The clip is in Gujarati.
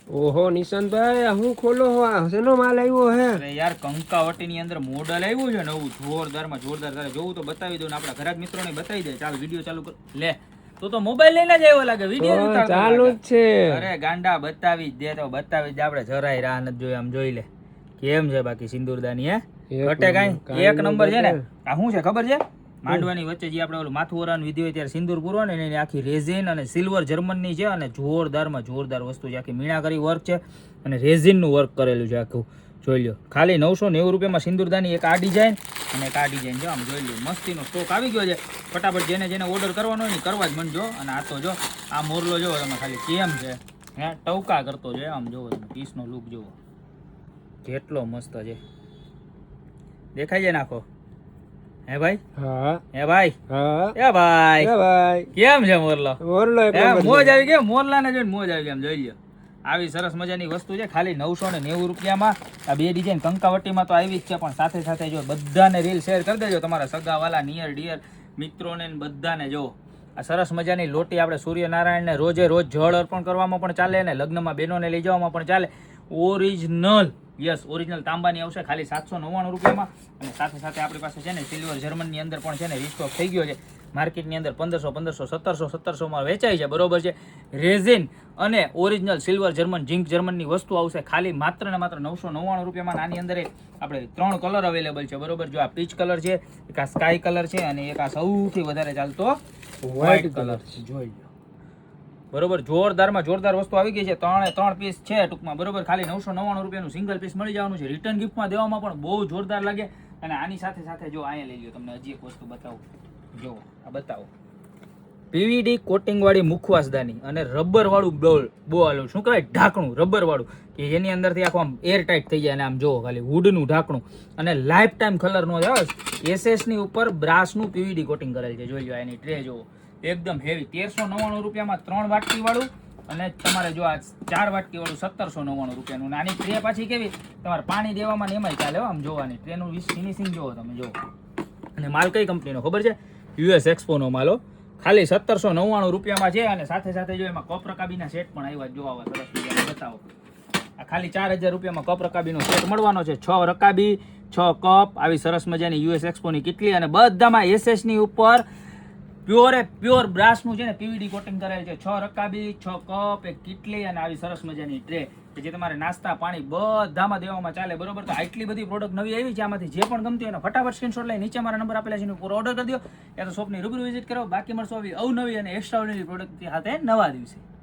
ઓહો નિશાંતભાઈ હું ખોલો હો શેનો માલ આવ્યો હે? અરે યાર કંકાવટી ની અંદર મોડલ આવ્યું છે નવું જોરદારમાં જોરદાર. તારે જોવું તો બતાવી દઉં ને આપણા ઘરાક મિત્રોને બતાવી દે. ચાલ વિડીયો ચાલુ કર. લે તું તો મોબાઈલ લઈને જ આવ્યો લાગે. વિડીયો ચાલુ જ છે. અરે ગાંડા બતાવી જ દે તો બતાવી જ. આપણે જરાય રાહ નથી જોઈ. આમ જોઈ લે કેમ છે બાકી સિંદૂરદાની હે ઘટે કાંઈ એક નંબર છે ને. આ શું છે ખબર છે? માંડવાની વચ્ચે જે આપણે ઓલું માથું ઓરાનું વિધિ હોય ત્યારે સિંદૂર પૂરો ને એની આખી રેઝિન અને સિલ્વર જર્મનની છે અને જોરદારમાં જોરદાર વસ્તુ છે. આખી મીણાકરી વર્ક છે અને રેઝિનનું વર્ક કરેલું છે આખું. જોઈ લો ખાલી 990 રૂપિયામાં સિંદૂરદાની એક આ ડિઝાઇન અને એક આ ડિઝાઇન જો આમ જોઈ લો. મસ્તીનો સ્ટોક આવી ગયો છે. ફટાફટ જેને જેને ઓર્ડર કરવાનો હોય ને કરવા જ મનજો. અને આ તો જો આ મોરલો જોવો તમે ખાલી કેમ છે હે ટવકા કરતો છે. આમ જોવો તમે પીસનો લુક જોવો કેટલો મસ્ત છે. દેખાય છે નાખો હે ભાઈ? હા હે ભાઈ? હા એ ભાઈ એ ભાઈ કેમ છે મોરલો? મોરલો મોજ આવી ગઈ. મોરલાને જોઈને મોજ આવી ગઈ. આમ જોઈ લ્યો આવી સરસ મજાની વસ્તુ છે ખાલી 990 રૂપિયામાં. આ બે ડિઝાઇન કંકાવટીમાં તો આવી જ છે પણ સાથે સાથે જો બધાને રીલ શેર કરી દેજો તમારા સગાવાલા નિયર ડિયર મિત્રોને બધાને. જો આ સરસ મજાની લોટી આપણે સૂર્યનારાયણને રોજે રોજ જળ અર્પણ કરવામાં પણ ચાલે અને લગ્નમાં બહેનોને લઈ જવામાં પણ ચાલે. ઓરિજિનલ યસ ઓરિજિનલ તાંબાની આવશે ખાલી 799 રૂપિયામાં. અને સાથે સાથે આપણી પાસે છે ને સિલ્વર જર્મનની અંદર પણ છે ને રીસ્ટોક થઈ ગયો છે. માર્કેટની અંદર 1500 1700 વેચાય છે બરોબર છે. રેઝિન અને ઓરિજિનલ સિલ્વર જર્મન ઝિંક જર્મનની વસ્તુ આવશે ખાલી માત્ર ને માત્ર 999 રૂપિયામાં. આની અંદર આપણે 3 કલર અવેલેબલ છે બરોબર. જો આ પીચ કલર છે, એક આ સ્કાય કલર છે અને એક આ સૌથી વધારે ચાલતો વ્હાઇટ કલર છે. જોઈ લો બરોબર જોરદારમાં જોરદાર વસ્તુ આવી ગઈ છે. 3 પીસ છે ટૂંકમાં બરોબર. ખાલી 999 રૂપિયાનું સિંગલ પીસ મળી જવાનું છે. રિટર્ન ગિફ્ટમાં દેવામાં પણ બહુ જોરદાર લાગે. અને આની સાથે સાથે જો અહીંયા લઈ લો તમને હજી એક વસ્તુ બતાવું. જો આ બતાવો પીવીડી કોટિંગ વાળી મુખવાસદાની અને રબર વાળું બોલ શું કહેવાય ઢાંકણું રબર વાળું કે જેની અંદરથી આખું આમ એર ટાઈટ થઈ જાય. અને આમ જોવો ખાલી વુડનું ઢાંકણું અને લાઈફ ટાઈમ કલર નો એસએસ ની ઉપર બ્રાસનું પીવીડી કોટિંગ કરેલ છે. જોઈ લો એની ટ્રે જોવો એકદમ હેવી. 1399 રૂપિયામાં 3 વાટકી વાળું અને તમારે જો આ 4 વાટકી વાળું 1799 રૂપિયાનું. આની ટ્રે પાછી કેવી તમારે પાણી દેવામાં ને એમાંય ચાલે. આમ જોવાની ટ્રેનું ફિનિશિંગ જોવો તમે જોવો. અને માલ કઈ કંપનીનો ખબર છે? યુએસ એક્સપોનો માલો ખાલી 1799 રૂપિયામાં છે. અને સાથે સાથે જો એમાં કપ રકાબીના સેટ પણ આવ્યા. જો આવા સરસ મજાના બતાવો. આ ખાલી 4000 રૂપિયામાં કપ રકાબીનો સેટ મળવાનો છે. 6 રકાબી 6 કપ આવી સરસ મજાની યુએસ એક્સપોની કેટલી. અને બધામાં એસએસ ની ઉપર પ્યોર બ્રાસનું છે ને પીવીડી કોટિંગ કરેલ છે. 6 રકાબી 6 કપ એક કેટલી અને આવી સરસ મજાની ટ્રે કે જે તમારે નાસ્તા પાણી બધામાં દેવામાં ચાલે બરોબર. તો આટલી બધી પ્રોડક્ટ નવી આવી છે. આમાંથી જે પણ ગમતી હોય ને ફટાફટ સ્ક્રીનશોટ લઈ નીચે મારા નંબર આપેલા છે એની ઉપર ઓર્ડર કરી દો યા તો શોપની રૂબરૂ વિઝિટ કરો. બાકી મળશો આવી અવનવી અને એક્સ્ટ્રા ઓર્ડિનરી પ્રોડક્ટ સાથે નવા દિવસે.